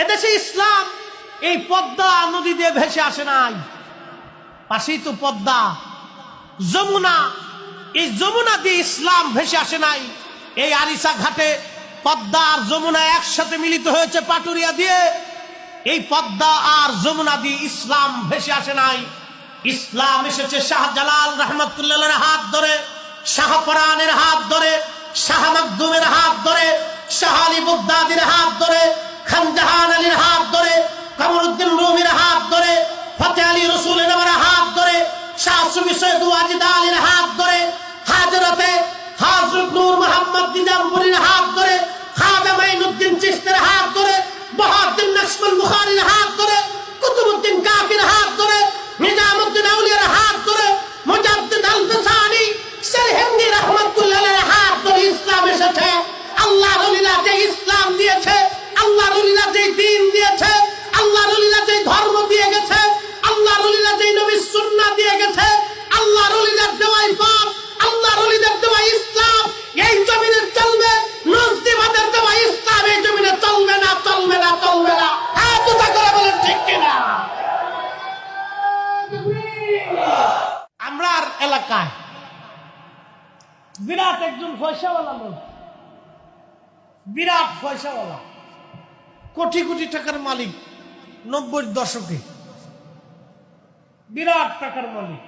এদেশে ইসলাম এই পদ্মা নদী দিয়ে ভেসে আসে নাই, পাশেই তো পদ্মা যমুনা, এই যমুনা দিয়ে ইসলাম ভেসে আসে নাই। এই আরিসা ঘাটে পদ্মা আর যমুনা একসাথে মিলিত হয়েছে পাটুরিয়া দিয়ে। এই পদ্মা আর যমুনা দিয়ে ইসলাম ভেসে আসে নাই। ইসলাম এসেছে শাহজালাল রহমতুল্লাহের হাত ধরে, শাহপরানের হাত ধরে, শাহ মাকদুমের হাত ধরে, শাহ আলী বুগদাদির হাত ধরে, খানজাহান আলীর হাত ধরে, কামরুদ্দিন রুমির হাত ধরে, ফতে আলী রসুলের হাত ধরে, শাহ সুফি সৈয়দ ওয়াজিদ আলীর হাত ধরে, হাজরতে হাজরত নূর মোহাম্মদ নিজামপুরীর হাত ধরে, খাজা মাইনুদ্দিন চিশতির হাত ধরে, বহাউদ্দিন নকশবন্দ বুখারীর হাত ধরে, কুতুবউদ্দিন কাকির হাত ধরে, নিজামউদ্দিন আউলিয়ার হাত ধরে, মুজাদ্দিদ আল-ফিসানি সেরহিন্দি রাহমাতুল্লাহির হাত ধরে ইসলাম এসেছে। আল্লাহর ওলিরা যে ইসলাম দিয়েছে, আল্লাহর ওলিরা যে দ্বীন দিয়েছে, আল্লাহর ওলিরা যে ধর্ম দিয়ে গেছে, আল্লাহর ওলিরা যে নবীর সুন্নাহ দিয়ে গেছে, আল্লাহর ওলিদের দেওয়াই পাপ, আল্লাহর ওলিদের দেওয়া ইসলাম এই জমিনে চলবে। নজদিবাদের দেওয়া ইসলাম এই জমিনে চলবে না, চলবে না, চলবে না। হ্যাঁ, কথা করে বলেন ঠিক কিনা? আমরার এলাকায় বিরাট একজন পয়সাওয়ালা লোক, বিরাট পয়সাওয়ালা, কোটি কোটি টাকার মালিক, 90-র দশকে বিরাট টাকার মালিক।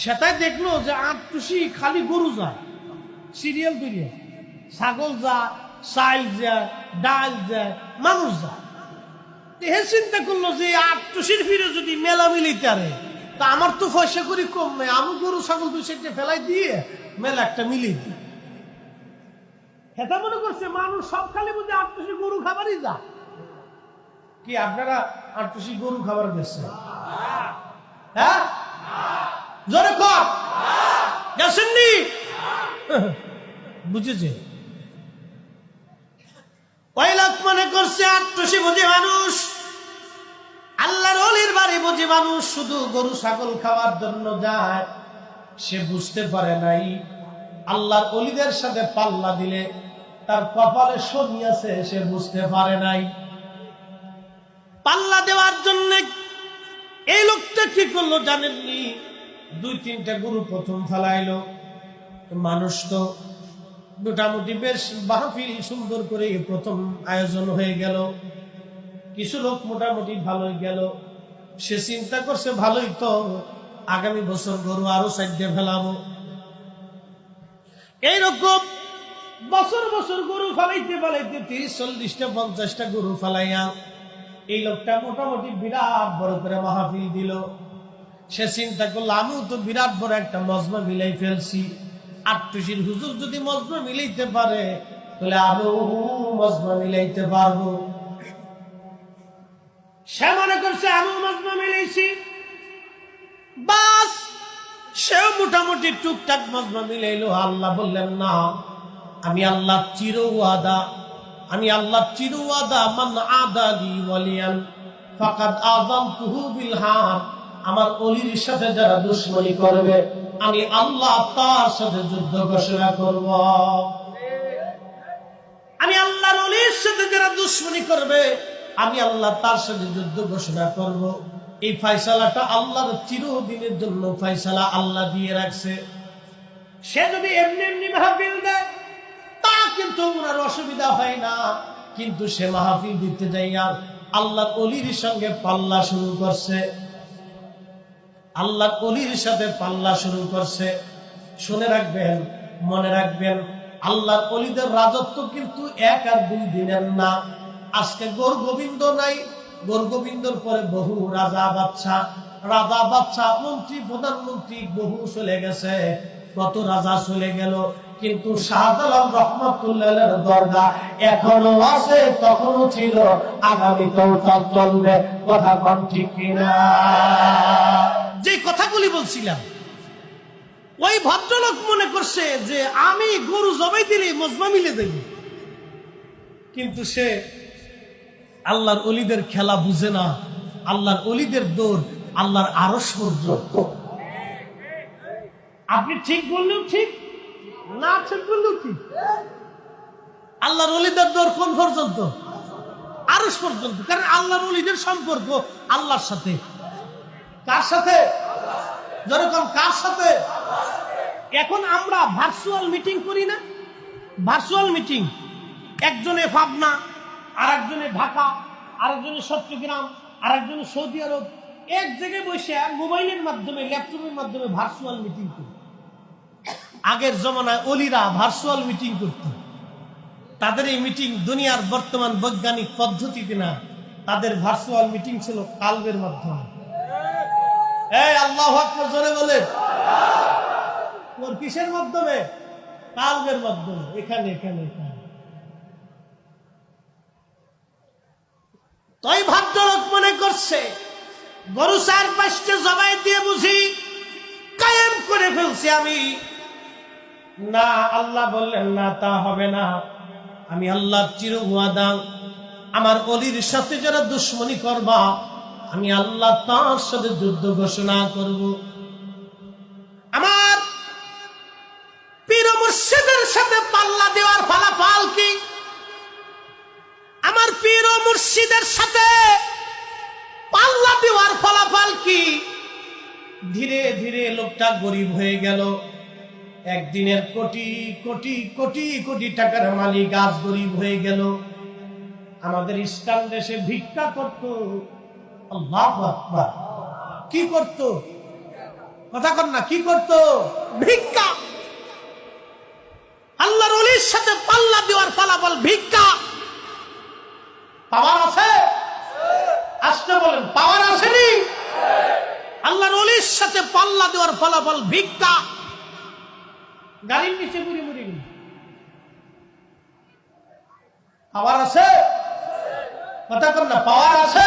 সেটাই দেখলো যে আটটুসি খালি গরু যায়, সিরিয়াল দুরিয়া, ছাগল যায়, চাইল যায়, ডাল যায়, মানুষ যায়। হে চিন্তা করলো যে আটটুসির ফিরে যদি মেলা মিলিতে আরে, তা আমার তো পয়সা করি কম নেই, আমি গরু ছাগল দুই সাইডে ফেলাই দিয়ে মেলা একটা মিলিয়ে দিই। হেতা মনে করছে মানুষ সব খালি বুঝে আটটুসি গরু খাবারই যায়। কি আপনারা আটটুসি গরু খাবার গেছে? হ্যাঁ, জোরে কর, গেছেননি? বুঝেছে? ওই লোক মনে করছে আটটুসি বুঝে মানুষ, আল্লাহর ওলির বাড়ি বুঝে মানুষ শুধু গরু ছাগল খাওয়ার জন্য যায়। সে বুঝতে পারে নাই আল্লাহর ওলিদের সাথে পাল্লা দিলে তার কপালে শনি আছে, সে বুঝতে পারে নাই। পাল্লা দেওয়ার জন্য এই লোকটা কি করলো জানেননি? 2-3টা গরু প্রথম ফেলাইলো। মানুষ তো মোটামুটি বেশ মাহফিল সুন্দর করে প্রথম আয়োজন হয়ে গেল, কিছু লোক মোটামুটি ভালোই গেল। সে চিন্তা করছে ভালোই তো, আগামী বছর গরু আরো 4টে ফেলাবো। এইরকম বছর বছর গরু ফেলাইতে ফেলাইতে 30-40টা 50টা গরু ফেলাইয়া এই লোকটা মোটামুটি বিরাট বড় করে মাহফিল দিল। সে চিন্তা করলো আমিও তো বিরাট বড় একটা মজমা মিলাই ফেলছি, আটটুসির হুজুর যদি মজমা মিলাইতে পারে তাহলে আমিও মজমা মিলাইতে পারবো। সে মনে করছে আমিও মজমা মিলাইছি, বাস সেও মোটামুটি টুকটাক মজমা মিলাইলো। আল্লাহ বললেন না, আমি আল্লাহ চির ওয়াদা, আমি আল্লাহ চির ওয়াদা, মান আদালি ওয়ালিয়ান ফাকাদ আযানতুহু বিল হারব। আমার ওলির সাথে যারা দুশমনি করবে আমি আল্লাহ তার সাথে যুদ্ধ ঘোষণা করব। আমি আল্লাহর ওলির সাথে যারা দুশমনি করবে আমি আল্লাহ তার সাথে যুদ্ধ ঘোষণা করব। এই ফয়সালাটা আল্লাহর চিরদিনের জন্য ফয়সালা আল্লাহ দিয়ে রাখছে। সে যদি এমনি এমনি মাহফিল দেয় তা কিন্তু ওনার অসুবিধা হয় না, কিন্তু সে মাহফিল দিতে যাইয়া আল্লাহর ওলির সঙ্গে পাল্লা শুরু করছে, আল্লাহর ওলির সাথে পাল্লা শুরু করছে। শুনে রাখবেন, মনে রাখবেন, আল্লাহর ওলিদের রাজত্ব কিন্তু 1 আর 2 দিনের না। আজকে গৌর গোবিন্দ নাই, গৌর গোবিন্দর পরে বহু রাজা বাদশা, মন্ত্রী, প্রধানমন্ত্রী বহু চলে গেছে, কত রাজা চলে গেল, কিন্তু শাহজালাল রহমাতুল্লাহের দরগা এখনো আছে, তখনও ছিল, আগামীতেও চলবে। কথা কোন ঠিক কিনা? যে কথাগুলি বলছিলাম, ওই ভদ্রলোক মনে করছে যে আমি গরু জবাই দিলে মজমা মিলে দেব, কিন্তু সে আল্লাহর ওলিদের খেলা বুঝে না। আল্লাহর ওলিদের দৌড় আল্লাহর আরশ পর্যন্ত। আপনি ঠিক বললেও ঠিক, না ঠিক বললেও ঠিক। আল্লাহর ওলিদের দৌড় কোন পর্যন্ত? আরশ পর্যন্ত। কারণ আল্লাহর ওলিদের সম্পর্ক আল্লাহর সাথে। কার সাথে? যেরকম কার সাথে? এখন আমরা ভার্চুয়াল মিটিং করি না? ভার্চুয়াল মিটিং, একজনে পাবনা, আরেকজনে ঢাকা, আরেকজনে চট্টগ্রাম, আরেকজনে সৌদি আরব, এক জায়গায় বসে মোবাইলের মাধ্যমে, ল্যাপটপের মাধ্যমে ভার্চুয়াল মিটিং করি। আগের জমানায় অলিরা ভার্চুয়াল মিটিং করত। তাদের এই মিটিং দুনিয়ার বর্তমান বৈজ্ঞানিক পদ্ধতিতে না, তাদের ভার্চুয়াল মিটিং ছিল কালবের মাধ্যমে। এই আল্লাহু আকবার জোরে বলে। ওর কিসের মাধ্যমে? কালবের মাধ্যমে। এখানে এখানে এখানে। তাই ভদ্রলোক মনে করছে গরু 4-5টা জবাই দিয়ে বুঝি কায়েম করে ফেলছি আমি। না, আল্লাহ বললেন না, তা হবে না। আমি আল্লাহর চির ওয়াদা, আমার অলির সাথে যারা দুশ্মনী করবা, আমি আল্লাহ তার সাথে যুদ্ধ ঘোষণা করব। আমার পীর মুর্শিদের সাথে পাল্লা দেওয়ার ফলাফল কি? আমার পীর মুর্শিদের সাথে পাল্লা দেওয়ার ফলাফল কি? ধীরে ধীরে লোকটা গরিব হয়ে গেল। একদিনের কোটি কোটি কোটি কোটি টাকার মালিক আজ গরিব হয়ে গেল। আমাদের ইসলাম দেশে ভিক্ষা করত। আল্লাহু আকবার। কি করত? কথা কর না, কি করত? ভিক্ষা। আল্লাহর ওলির সাথে পাল্লা দেওয়ার ফলাফল ভিক্ষা। পাওয়ার আছে? আসতে বলেন, পাওয়ার আসেনি? আল্লাহর ওলির সাথে পাল্লা দেওয়ার ফলাফল ভিক্ষা। গাড়ির নিচে মুড়ি মুড়ি গেল। পাওয়ার আছে? কথা কর না, পাওয়ার আছে?